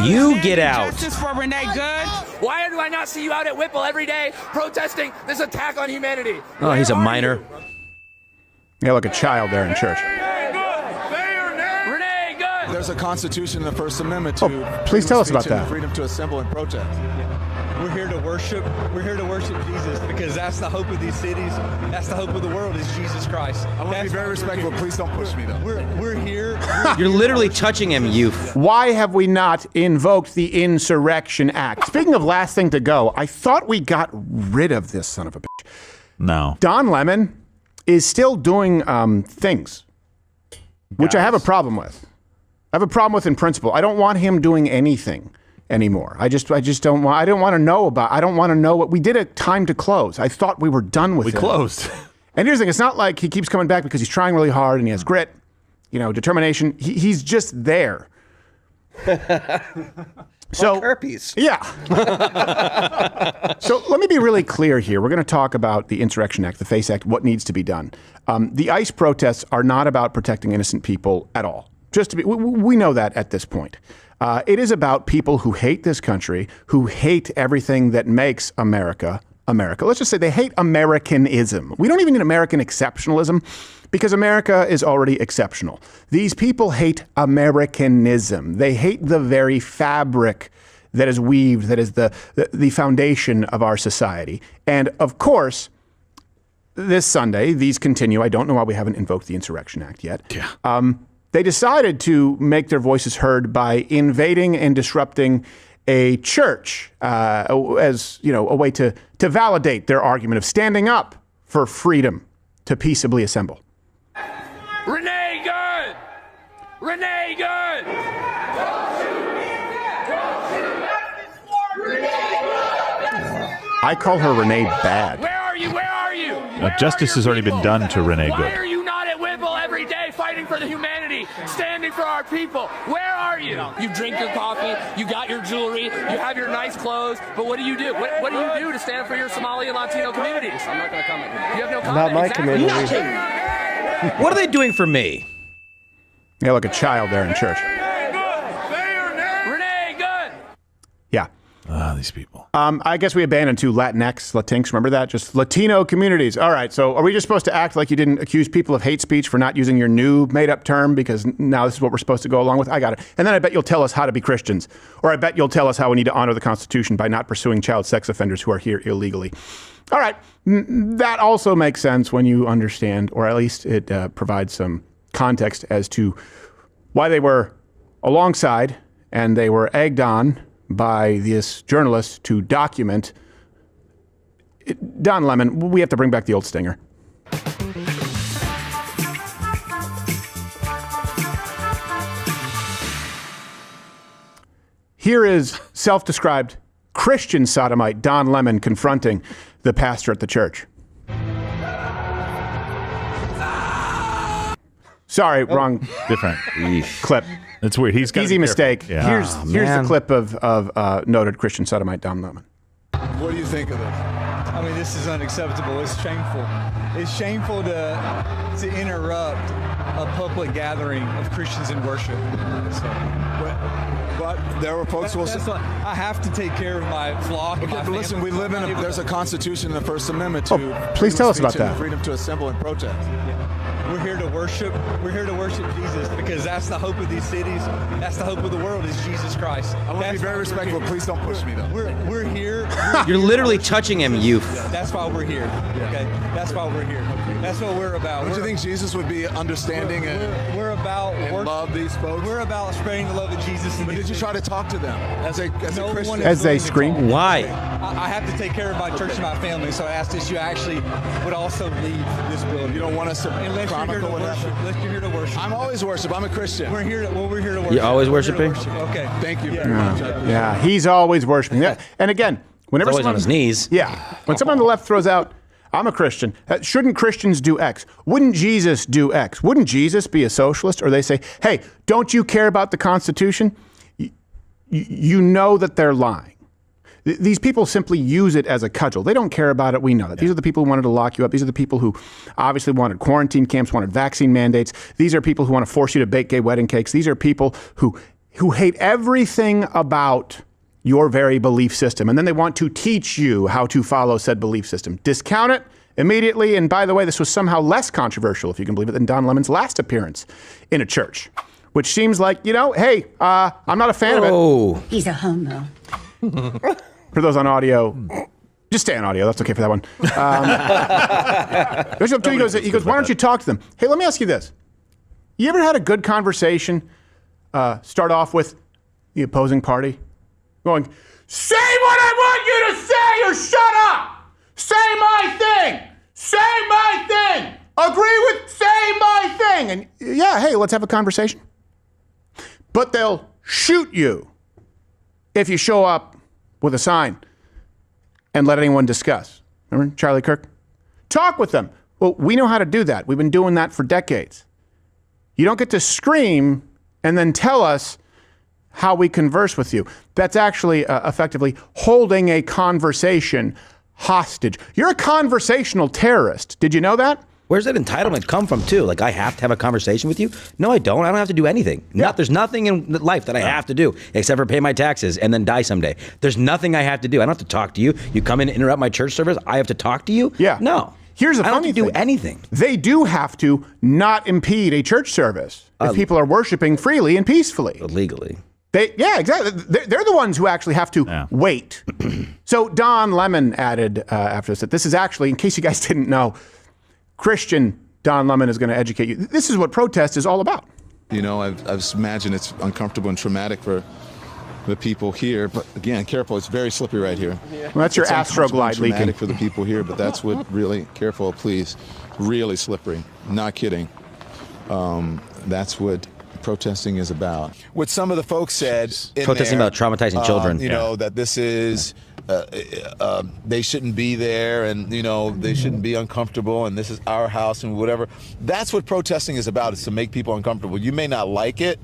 You get out. Justice for Renee Good. Why do I not see you out at Whipple every day protesting this attack on humanity? Oh, he's a minor. Yeah, like a child there in church. Renee Good. There's a Constitution and the First Amendment to please tell us about freedom of speech and that. freedom to assemble and protest. We're here to worship. We're here to worship Jesus because that's the hope of these cities. That's the hope of the world is Jesus Christ. I want to be very respectful. Please don't push me, though. We're here. You're literally touching him, you. Why have we not invoked the Insurrection Act? Speaking of last thing to go, I thought we got rid of this son of a bitch. No. Don Lemon is still doing things, which I have a problem with. I have a problem with in principle. I don't want him doing anything anymore. I just don't want. I don't want to know about. I don't want to know what we did. A time to close. I thought we were done with it. We closed. And here's the thing: it's not like he keeps coming back because he's trying really hard and he has grit, determination. He's just there. So like herpes. Yeah. So let me be really clear here. We're going to talk about the Insurrection Act, the FACE Act, what needs to be done. The ICE protests are not about protecting innocent people at all. Just to be, we know that at this point. It is about people who hate this country, who hate everything that makes America, America. Let's just say they hate Americanism. We don't even need American exceptionalism because America is already exceptional. These people hate Americanism. They hate the very fabric that is weaved, that is the foundation of our society. And of course, this Sunday, these continue. I don't know why we haven't invoked the Insurrection Act yet. Yeah. They decided to make their voices heard by invading and disrupting a church as a way to validate their argument of standing up for freedom to peaceably assemble. Renee Good. Renee Good. I call her Renee Bad. Where are you? Where are you? Justice has already been done to Renee Why Good. are you not at Whipple every day fighting for the humanity, standing for our people? Where are you? You drink your coffee, you got your jewelry, you have your nice clothes, but what do you do? What do you do to stand for your Somali and Latino communities? I'm not going to comment. You have no comment. Not my exactly. community. Nothing. What are they doing for me? Yeah, like a child there in church. Renee Good. Yeah. These people. I guess we abandoned two Latinx, remember that? Just Latino communities. All right, so are we just supposed to act like you didn't accuse people of hate speech for not using your new made-up term because now this is what we're supposed to go along with? I got it. And then I bet you'll tell us how to be Christians. Or I bet you'll tell us how we need to honor the Constitution by not pursuing child sex offenders who are here illegally. All right, that also makes sense when you understand, or at least it provides some context as to why they were alongside and they were egged on by this journalist to document Don Lemon. We have to bring back the old stinger. Here is self-described Christian sodomite Don Lemon confronting the pastor at the church. Sorry, wrong Different. clip. It's weird. He's got Easy mistake. Yeah. Here's the clip of noted Christian sodomite Don Lemon. What do you think of this? I mean, this is unacceptable. It's shameful. It's shameful to interrupt a public gathering of Christians in worship. So, But there were folks who will say, I have to take care of my flock. okay, but listen, we live in there's a Constitution and the First Amendment to please tell us about freedom of speech and that. freedom to assemble and protest. We're here to worship. We're here to worship Jesus because that's the hope of these cities. That's the hope of the world is Jesus Christ. I want to be very respectful. Please don't push me, though. We're here. You're literally touching him, you. That's why we're here. Okay, that's why we're here. That's what we're about. Don't you think Jesus would be understanding We're about and love these folks? We're about spreading the love of Jesus. But did you try to talk to them as a No Christian? one As they is scream? willing to talk. Why? I have to take care of my church and my family, so I asked if you actually would also leave this building. You don't want us to Unless you're here chronicle to what worship. happened? Unless you're here to worship. I'm always worship. I'm a Christian. We're here to worship. You're always We're here to worshiping? worship. Okay. Thank you very much. Yeah, he's always worshiping. Yeah. And again, whenever He's always on his knees. Yeah. When someone on the left throws out, I'm a Christian, shouldn't Christians do X? Wouldn't Jesus do X? Wouldn't Jesus be a socialist? Or they say, hey, don't you care about the Constitution? You know that they're lying. These people simply use it as a cudgel. They don't care about it. We know that. These are the people who wanted to lock you up. These are the people who obviously wanted quarantine camps, wanted vaccine mandates. These are people who want to force you to bake gay wedding cakes. These are people who hate everything about your very belief system. And then they want to teach you how to follow said belief system. Discount it immediately. And by the way, this was somehow less controversial, if you can believe it, than Don Lemon's last appearance in a church, which seems like, hey, I'm not a fan of it. He's a homo. For those on audio, just stay on audio. That's okay for that one. He goes, why don't you talk to them? Hey, let me ask you this. You ever had a good conversation start off with the opposing party going, say what I want you to say or shut up. Say my thing. Say my thing. Agree with, say my thing. And yeah, hey, let's have a conversation. But they'll shoot you if you show up with a sign and let anyone discuss. Remember Charlie Kirk? Talk with them. Well, we know how to do that. We've been doing that for decades. You don't get to scream and then tell us how we converse with you. That's actually effectively holding a conversation hostage. You're a conversational terrorist. Did you know that? Where's that entitlement come from, too? Like, I have to have a conversation with you? No, I don't. I don't have to do anything. Yeah. There's nothing in life that I have to do except for pay my taxes and then die someday. There's nothing I have to do. I don't have to talk to you. You come in and interrupt my church service. I have to talk to you? Yeah. No. Here's the funny I don't have to do thing. anything. They do have to not impede a church service if people are worshiping freely and peacefully. Legally. Yeah, exactly. They're the ones who actually have to wait. So Don Lemon added after this that this is actually, in case you guys didn't know, Christian Don Lemon is going to educate you. This is what protest is all about. You know, I imagine it's uncomfortable and traumatic for the people here. But again, careful, it's very slippery right here. Well, that's your Astroglide leaking. Traumatic for the people here, but that's what really, careful, please, really slippery. Not kidding. That's what protesting is about. What some of the folks said in Protesting there, about traumatizing children. You know, that this is, they shouldn't be there and, you know, they shouldn't be uncomfortable and this is our house and whatever. That's what protesting is about, is to make people uncomfortable. You may not like it.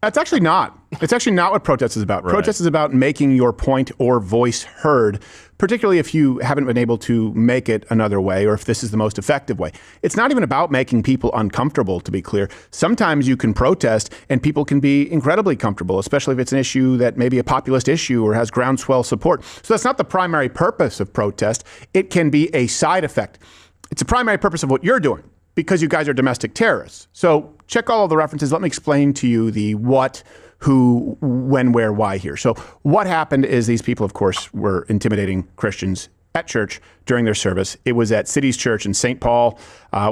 That's actually not. It's actually not what protest is about. Right. Protest is about making your point or voice heard, particularly if you haven't been able to make it another way or if this is the most effective way. It's not even about making people uncomfortable, to be clear. Sometimes you can protest and people can be incredibly comfortable, especially if it's an issue that may be a populist issue or has groundswell support. So that's not the primary purpose of protest. It can be a side effect. It's a primary purpose of what you're doing, because you guys are domestic terrorists. So check all of the references. Let me explain to you the what, who, when, where, why here. So what happened is these people, of course, were intimidating Christians at church during their service. It was at City's Church in St. Paul,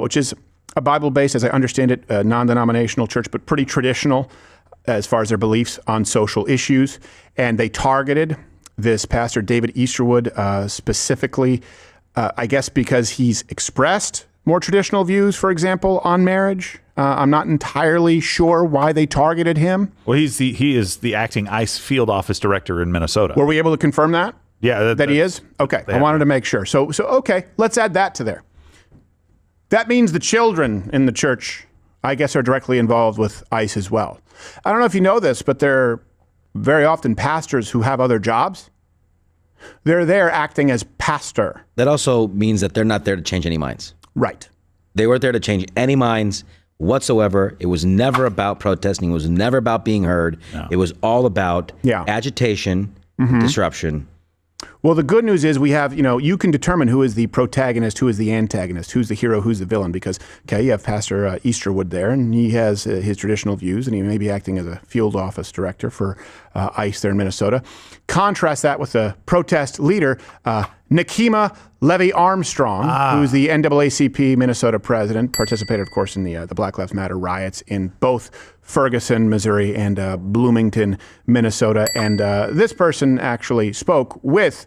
which is a Bible-based, as I understand it, a non-denominational church, but pretty traditional as far as their beliefs on social issues. And they targeted this pastor, David Easterwood, specifically, I guess because he's expressed more traditional views, for example, on marriage. I'm not entirely sure why they targeted him. Well, he is the acting ICE field office director in Minnesota. Were we able to confirm that? Yeah. That he is? Okay. I wanted to make sure. So okay, let's add that to there. That means the children in the church, I guess, are directly involved with ICE as well. I don't know if you know this, but they're very often pastors who have other jobs. They're there acting as pastor. That also means that they're not there to change any minds. Right. They weren't there to change any minds whatsoever. It was never about protesting. It was never about being heard. No. It was all about agitation, disruption. Well, the good news is we have, you can determine who is the protagonist, who is the antagonist, who's the hero, who's the villain, because, you have Pastor Easterwood there, and he has his traditional views, and he may be acting as a field office director for ICE there in Minnesota. Contrast that with the protest leader, Nikema Levy-Armstrong, who's the NAACP Minnesota president, participated, of course, in the Black Lives Matter riots in both Ferguson, Missouri, and Bloomington, Minnesota. And this person actually spoke with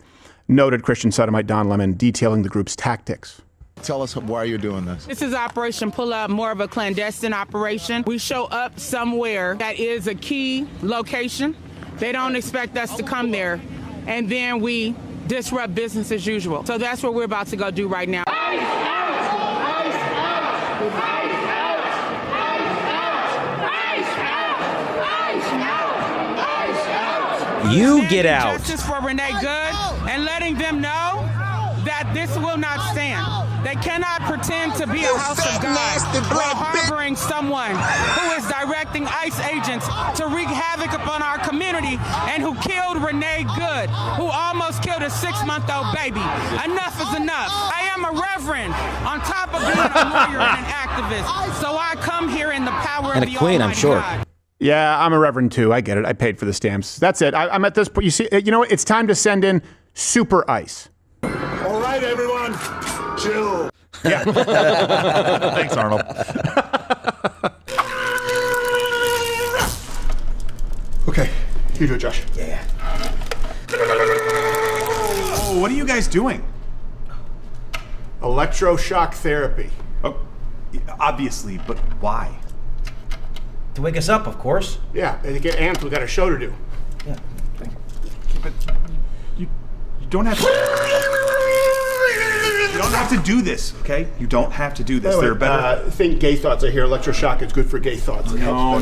noted Christian sodomite Don Lemon, detailing the group's tactics. Tell us why you're doing this. This is Operation Pull Up, more of a clandestine operation. We show up somewhere that is a key location. They don't expect us to come there, and then we disrupt business as usual. So that's what we're about to go do right now. You get out. Justice for Renee Good and letting them know that this will not stand. They cannot pretend to be a house of God while harboring someone who is directing ICE agents to wreak havoc upon our community and who killed Renee Good, who almost killed a 6-month-old baby. Enough is enough. I am a reverend on top of being a lawyer and an activist. So I come here in the power and of a the queen, I'm Almighty sure. God. Yeah, I'm a reverend too. I get it. I paid for the stamps. That's it. I'm at this point. You see, you know what? It's time to send in super ice. All right, everyone, chill. Yeah. Thanks, Arnold. Okay, you do it, Josh. Yeah. Oh, what are you guys doing? Electroshock therapy. Oh, obviously, but why? To wake us up, of course. Yeah, and to get amped, we got a show to do. Yeah. But you don't have to. You don't have to do this, okay? You don't have to do this. There are better. Think gay thoughts. I hear electroshock is good for gay thoughts. No.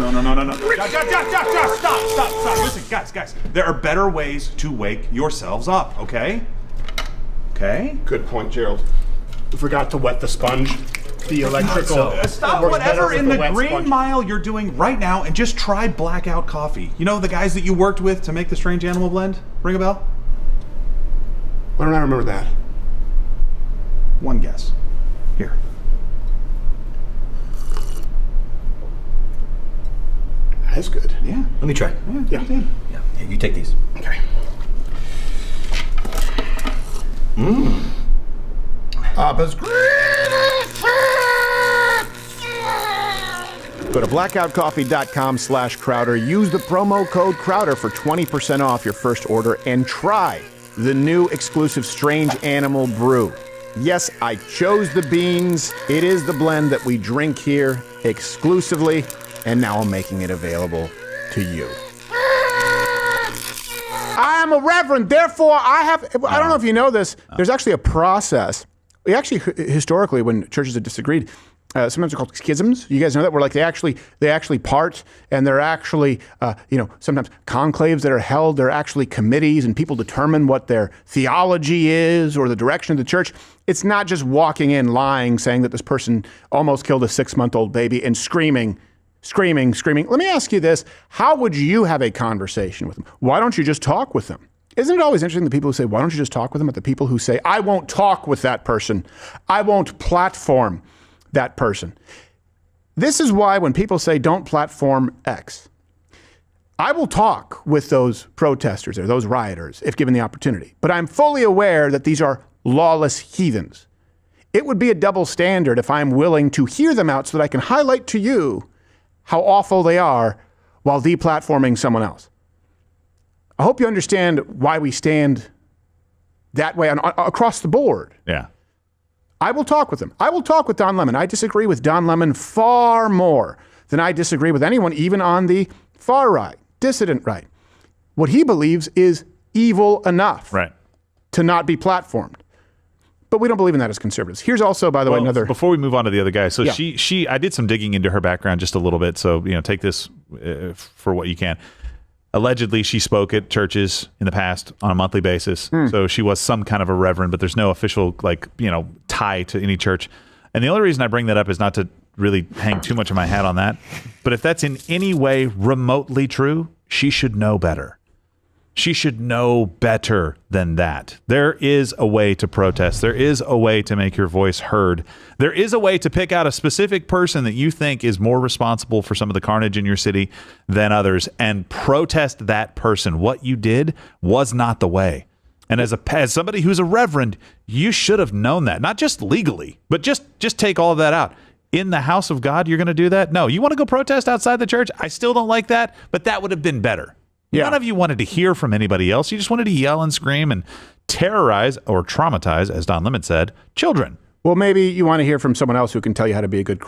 Stop. Listen, guys. There are better ways to wake yourselves up, okay? Okay? Good point, Gerald. We forgot to wet the sponge. The electrical. Stop whatever in the green mile you're doing right now and just try blackout coffee. You know the guys that you worked with to make the strange animal blend? Ring a bell? Why don't I remember that? One guess. Here. That's good. Yeah. Let me try. Yeah. Yeah, you take these. Okay. Abba's Go to blackoutcoffee.com/Crowder. Use the promo code Crowder for 20% off your first order and try the new exclusive Strange Animal Brew. Yes, I chose the beans. It is the blend that we drink here exclusively, and now I'm making it available to you. I am a reverend, therefore I don't know if you know this, there's actually a process. Historically, when churches have disagreed, sometimes they're called schisms. You guys know that? Where like they actually part, and they're actually, sometimes conclaves that are held. They're actually committees, and people determine what their theology is or the direction of the church. It's not just walking in, lying, saying that this person almost killed a 6-month-old baby and screaming. Let me ask you this. How would you have a conversation with them? Why don't you just talk with them? Isn't it always interesting, the people who say, why don't you just talk with them, at the people who say, I won't talk with that person. I won't platform that person. This is why when people say don't platform X, I will talk with those protesters or those rioters if given the opportunity. But I'm fully aware that these are lawless heathens. It would be a double standard if I'm willing to hear them out so that I can highlight to you how awful they are while deplatforming someone else. I hope you understand why we stand that way across the board. Yeah. I will talk with him. I will talk with Don Lemon. I disagree with Don Lemon far more than I disagree with anyone, even on the far right, dissident right. What he believes is evil enough to not be platformed. But we don't believe in that as conservatives. Here's also, by the way, another... Before we move on to the other guy, so I did some digging into her background just a little bit, so take this for what you can. Allegedly, she spoke at churches in the past on a monthly basis. So she was some kind of a reverend, but there's no official tie to any church. And the only reason I bring that up is not to really hang too much of my hat on that. But if that's in any way remotely true, she should know better. She should know better than that. There is a way to protest. There is a way to make your voice heard. There is a way to pick out a specific person that you think is more responsible for some of the carnage in your city than others and protest that person. What you did was not the way. And as somebody who's a reverend, you should have known that. Not just legally, but just take all of that out. In the house of God, you're going to do that? No. You want to go protest outside the church? I still don't like that, but that would have been better. None of you wanted to hear from anybody else. You just wanted to yell and scream and terrorize or traumatize, as Don Lemon said, children. Well, maybe you want to hear from someone else who can tell you how to be a good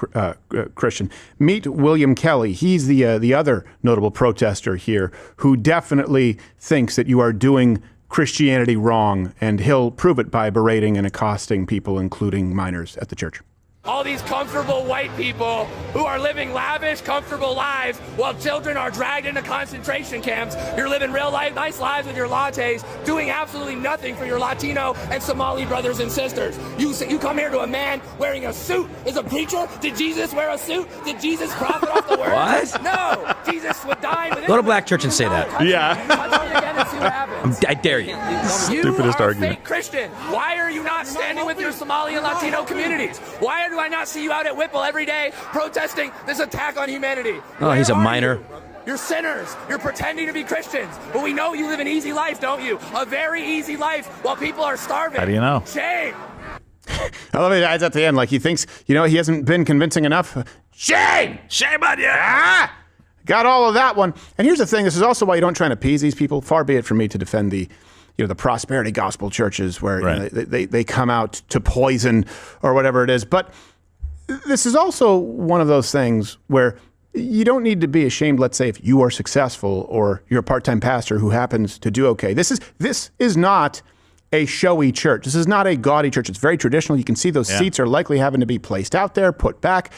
Christian. Meet William Kelly. He's the other notable protester here who definitely thinks that you are doing Christianity wrong, and he'll prove it by berating and accosting people, including minors, at the church. All these comfortable white people who are living lavish, comfortable lives while children are dragged into concentration camps. You're living real life, nice lives with your lattes, doing absolutely nothing for your Latino and Somali brothers and sisters. You come here to a man wearing a suit as a preacher? Did Jesus wear a suit? Did Jesus profit off the word? What? No. Jesus would die with Go to black church and say that. Yeah. I dare you. Stupidest you are argument. a fake Christian. Why are you not standing with your Somali and Latino communities? Why do I not see you out at Whipple every day protesting this attack on humanity? Oh, he's a minor. You're sinners. You're pretending to be Christians. But we know you live an easy life, don't you? A very easy life while people are starving. How do you know? Shame. I love it. It's at the end, like he thinks, he hasn't been convincing enough. Shame! Shame on you! Ah! Got all of that one. And here's the thing. This is also why you don't try and appease these people. Far be it from me to defend the prosperity gospel churches where right. they come out to poison or whatever it is. But this is also one of those things where you don't need to be ashamed, let's say, if you are successful or you're a part-time pastor who happens to do okay. This is not a showy church. This is not a gaudy church. It's very traditional. You can see those seats are likely having to be placed out there, put back.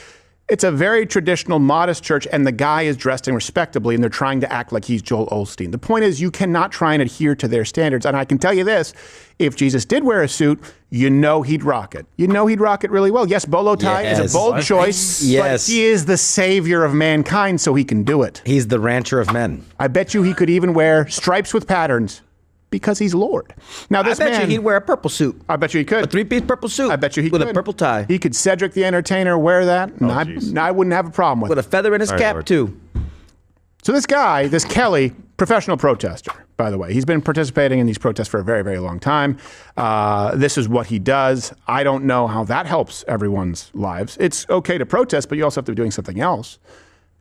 It's a very traditional, modest church, and the guy is dressing respectably, and they're trying to act like he's Joel Osteen. The point is, you cannot try and adhere to their standards. And I can tell you this, if Jesus did wear a suit, he'd rock it. He'd rock it really well. Yes, bolo tie is a bold choice, but he is the savior of mankind, so he can do it. He's the rancher of men. I bet you he could even wear stripes with patterns. Because he's Lord. Now, this I bet you he'd wear a purple suit. I bet you he could. A three-piece purple suit. I bet you he with could. a purple tie. He could Cedric the Entertainer wear that, and I wouldn't have a problem with it. With a feather in his cap, Lord. too. So this guy, this Kelly, professional protester, by the way. He's been participating in these protests for a very, very long time. This is what he does. I don't know how that helps everyone's lives. It's okay to protest, but you also have to be doing something else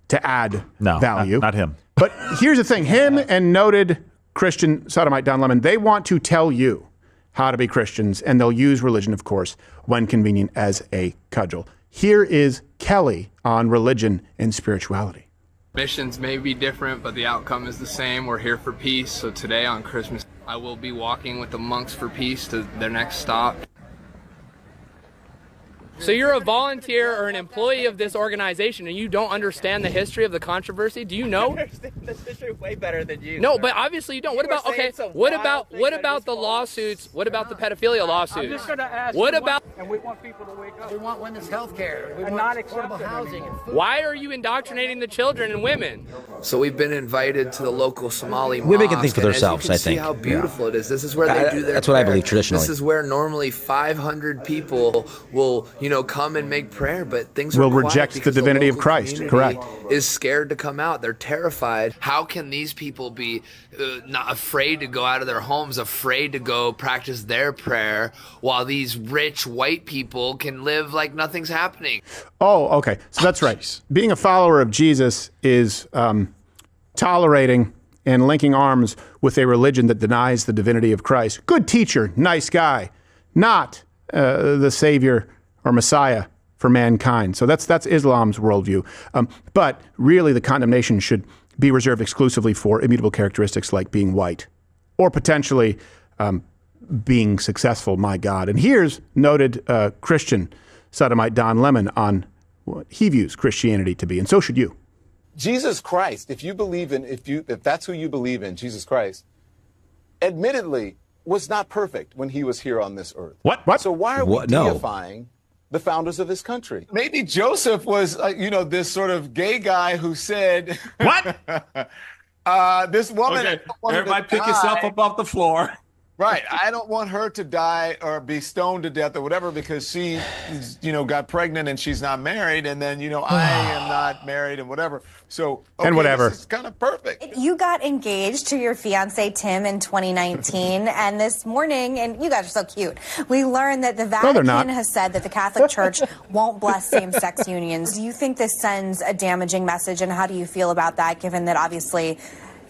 to add value. Not him. But here's the thing. Him and noted Christian sodomite Don Lemon, they want to tell you how to be Christians, and they'll use religion, of course, when convenient, as a cudgel. Here is Kelly on religion and spirituality. Missions may be different, but the outcome is the same. We're here for peace. So today on Christmas, I will be walking with the monks for peace to their next stop. So you're a volunteer or an employee of this organization and you don't understand the history of the controversy? Do you know? I understand the history way better than you. No, but obviously you don't. What about what about the lawsuits? What about the pedophilia lawsuits? I'm just going to ask what about and we want people to wake up. We want women's health care. We and want not affordable housing and food. Why are you indoctrinating the children and women? So we've been invited to the local Somali mosque. Women can think for themselves, I think. See how beautiful it is. This is where they do their That's what I believe traditionally. This is where normally 500 people will, come and make prayer, but things will are reject the divinity of Christ. Correct. Is scared to come out. They're terrified. How can these people be not afraid to go out of their homes, afraid to go practice their prayer, while these rich white people can live like nothing's happening? Oh, okay. So that's right. Being a follower of Jesus is tolerating and linking arms with a religion that denies the divinity of Christ. Good teacher, nice guy, not the savior or Messiah for mankind. So that's Islam's worldview. But really the condemnation should be reserved exclusively for immutable characteristics like being white or potentially being successful, my God. And here's noted Christian sodomite Don Lemon on what he views Christianity to be, and so should you. Jesus Christ, if that's who you believe in, Jesus Christ, admittedly was not perfect when he was here on this earth. What? So why are we deifying the founders of this country? Maybe Joseph was, this sort of gay guy who said, "What? This woman." Okay. Everybody pick yourself up off the floor. Right. I don't want her to die or be stoned to death or whatever because she, got pregnant and she's not married. And then, I am not married and whatever. So, and whatever. This is kind of perfect. You got engaged to your fiance, Tim, in 2019. And this morning, and you guys are so cute, we learned that the Vatican has said that the Catholic Church won't bless same-sex unions. Do you think this sends a damaging message? And how do you feel about that, given that obviously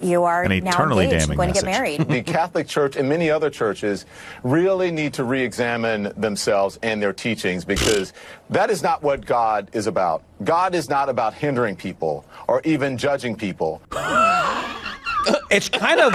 you are now engaged, going to get married? The Catholic Church and many other churches really need to re-examine themselves and their teachings, because that is not what God is about. God is not about hindering people or even judging people. It's kind of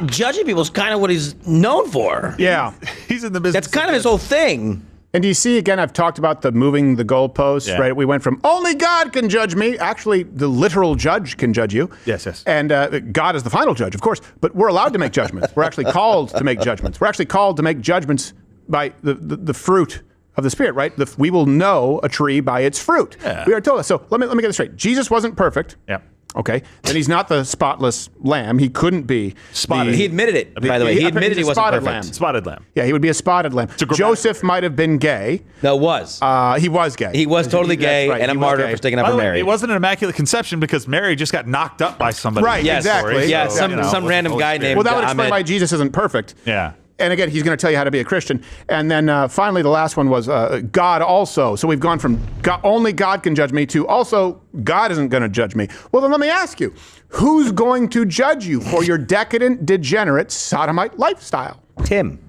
judging people is kind of what he's known for. Yeah, he's in the business. That's kind of his whole thing. And do you see, again, I've talked about the moving the goalposts, right? We went from only God can judge me. Actually, the literal judge can judge you. Yes. And God is the final judge, of course. But we're allowed to make judgments. We're actually called to make judgments. We're actually called to make judgments by the fruit of the Spirit, right? We will know a tree by its fruit. Yeah. We are told that. So let me get this straight. Jesus wasn't perfect. Yeah. Okay. Then he's not the spotless lamb. He couldn't be spotted. He admitted it, by the way. He admitted he wasn't perfect. Lamb. Spotted lamb. Yeah, he would be a spotted lamb. Joseph might have been gay. No, was. He was gay. He was totally gay and a martyr for sticking up for Mary. It wasn't an immaculate conception because Mary just got knocked up by somebody. Right, exactly. Yeah, some random guy named Well, that would explain why Jesus isn't perfect. Yeah. And again, he's going to tell you how to be a Christian. And then finally, the last one was God also. So we've gone from only God can judge me to also God isn't going to judge me. Well, then let me ask you, who's going to judge you for your decadent, degenerate, sodomite lifestyle? Tim.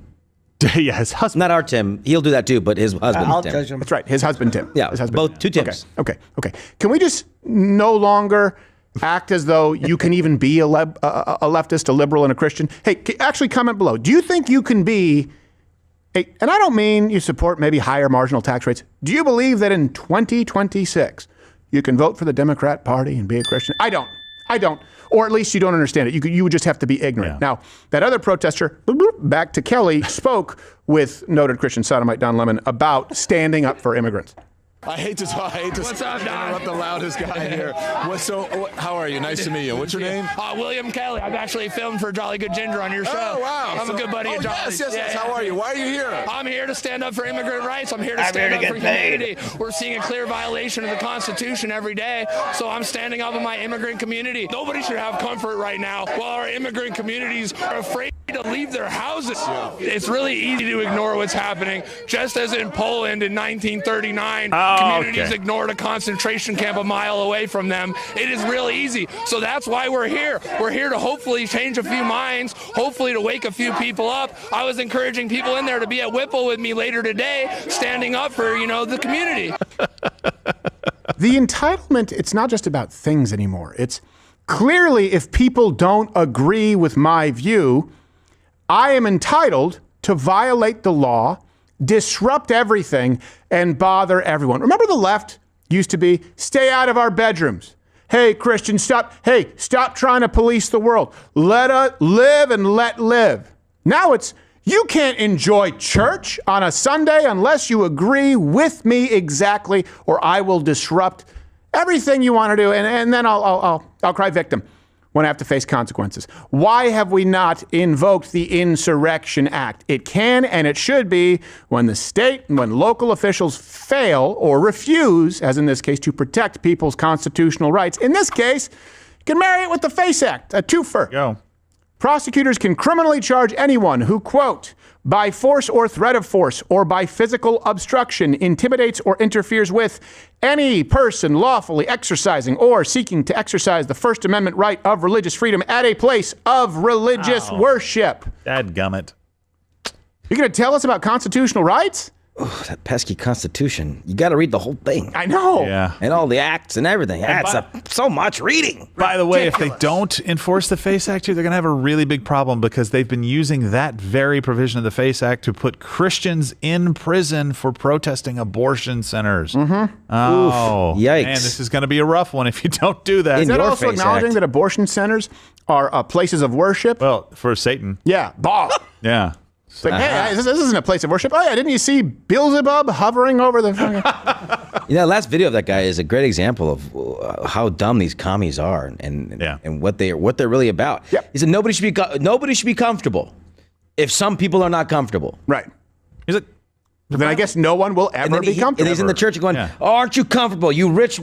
Yeah, his husband. Not our Tim. He'll do that too, but his husband, I'll Tim. judge him. That's right, his husband, Tim. Yeah, his husband, both two Tims. Okay. Can we just no longer act as though you can even be a leftist, a liberal, and a Christian? Hey, actually comment below. Do you think you can be, and I don't mean you support maybe higher marginal tax rates. Do you believe that in 2026, you can vote for the Democrat Party and be a Christian? I don't. Or at least you don't understand it. You would just have to be ignorant. Yeah. Now, that other protester, back to Kelly, spoke with noted Christian sodomite Don Lemon about standing up for immigrants. I hate to What's up, interrupt the loudest guy here. How are you? Nice to meet you. What's your name? William Kelly. I've actually filmed for Jolly Good Ginger on your show. Oh, wow. I'm a good buddy of Jolly. Yes. How are you? Why are you here? I'm here to stand up for immigrant rights. I'm here to stand up for humanity. We're seeing a clear violation of the Constitution every day, so I'm standing up in my immigrant community. Nobody should have comfort right now while our immigrant communities are afraid to leave their houses. Yeah. It's really easy to ignore what's happening. Just as in Poland in 1939, communities ignored a concentration camp a mile away from them. It is really easy. So that's why we're here. We're here to hopefully change a few minds, hopefully to wake a few people up. I was encouraging people in there to be at Whipple with me later today, standing up for, the community. The entitlement, it's not just about things anymore. It's clearly if people don't agree with my view, I am entitled to violate the law, disrupt everything, and bother everyone. Remember the left used to be, stay out of our bedrooms. Hey, Christians, stop trying to police the world. Let us live and let live. Now it's, you can't enjoy church on a Sunday unless you agree with me exactly, or I will disrupt everything you want to do, and then I'll cry victim when I have to face consequences. Why have we not invoked the Insurrection Act? It can and it should be when the state and when local officials fail or refuse, as in this case, to protect people's constitutional rights. In this case, you can marry it with the FACE Act, a twofer. Go. Prosecutors can criminally charge anyone who, quote, by force or threat of force or by physical obstruction intimidates or interferes with any person lawfully exercising or seeking to exercise the First Amendment right of religious freedom at a place of religious worship. Dadgummit. You're going to tell us about constitutional rights? Oh, that pesky Constitution. You got to read the whole thing. I know. Yeah. And all the acts and everything. That's so much reading. By the way, if they don't enforce the FACE Act here, they're going to have a really big problem because they've been using that very provision of the FACE Act to put Christians in prison for protesting abortion centers. Mm-hmm. Oh, oof, yikes. Man, this is going to be a rough one if you don't do that. Is that also acknowledging that abortion centers are places of worship? Well, for Satan. Yeah. Bah. Yeah. It's like, hey, this isn't a place of worship. Oh, yeah, didn't you see Beelzebub hovering over the... last video of that guy is a great example of how dumb these commies are and what they're really about. Yep. He said nobody should be comfortable if some people are not comfortable. Right. He's like, then I guess no one will ever be comfortable. And he's in the church going, aren't you comfortable? You rich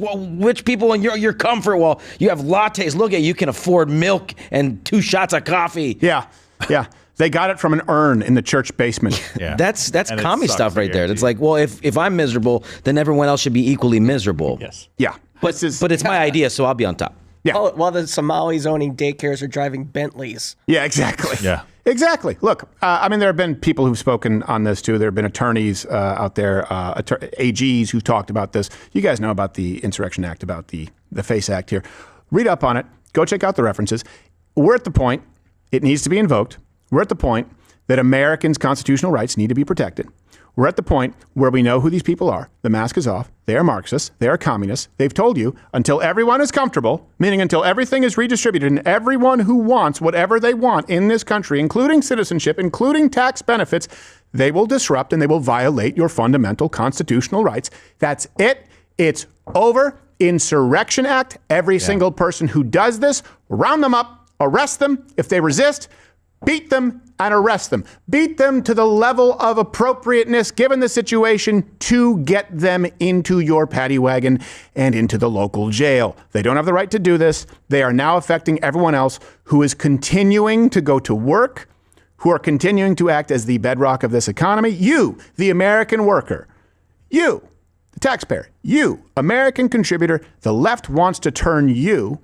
people in your comfort. Well, you have lattes. Look at you can afford milk and 2 shots of coffee. Yeah. They got it from an urn in the church basement. Yeah. That's commie stuff right there. It's like, well, if I'm miserable, then everyone else should be equally miserable. Yes. Yeah. But it's my idea, so I'll be on top. Yeah. Oh, while the Somalis owning daycares are driving Bentleys. Yeah, exactly. Yeah. Exactly. Look, there have been people who've spoken on this too. There have been attorneys out there, AGs who've talked about this. You guys know about the Insurrection Act, about the FACE Act here. Read up on it. Go check out the references. We're at the point it needs to be invoked. We're at the point that Americans' constitutional rights need to be protected. We're at the point where we know who these people are. The mask is off. They are Marxists. They are communists. They've told you until everyone is comfortable, meaning until everything is redistributed and everyone who wants whatever they want in this country, including citizenship, including tax benefits, they will disrupt and they will violate your fundamental constitutional rights. That's it. It's over. Insurrection Act. Every single person who does this, round them up, arrest them. If they resist, beat them and arrest them. Beat them to the level of appropriateness given the situation to get them into your paddy wagon and into the local jail. They don't have the right to do this. They are now affecting everyone else who is continuing to go to work, who are continuing to act as the bedrock of this economy. You, the American worker. You, the taxpayer. You, American contributor. The left wants to turn you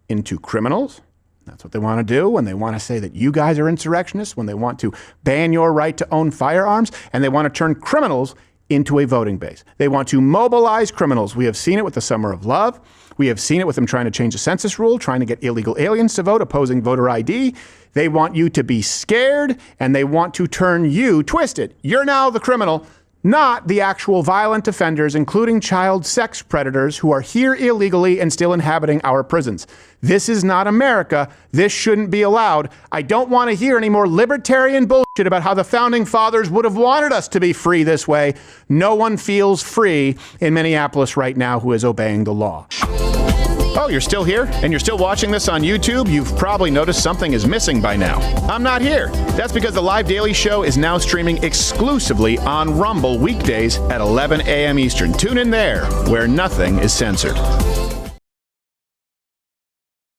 into criminals. That's what they want to do when they want to say that you guys are insurrectionists, when they want to ban your right to own firearms, and they want to turn criminals into a voting base. They want to mobilize criminals. We have seen it with the Summer of Love. We have seen it with them trying to change the census rule, trying to get illegal aliens to vote, opposing voter ID. They want you to be scared, and they want to turn you twisted. You're now the criminal, not the actual violent offenders, including child sex predators who are here illegally and still inhabiting our prisons. This is not America. This shouldn't be allowed. I don't want to hear any more libertarian bullshit about how the founding fathers would have wanted us to be free this way. No one feels free in Minneapolis right now who is obeying the law. Oh, you're still here? And you're still watching this on YouTube? You've probably noticed something is missing by now. I'm not here. That's because the Live Daily Show is now streaming exclusively on Rumble weekdays at 11 a.m. Eastern. Tune in there, where nothing is censored.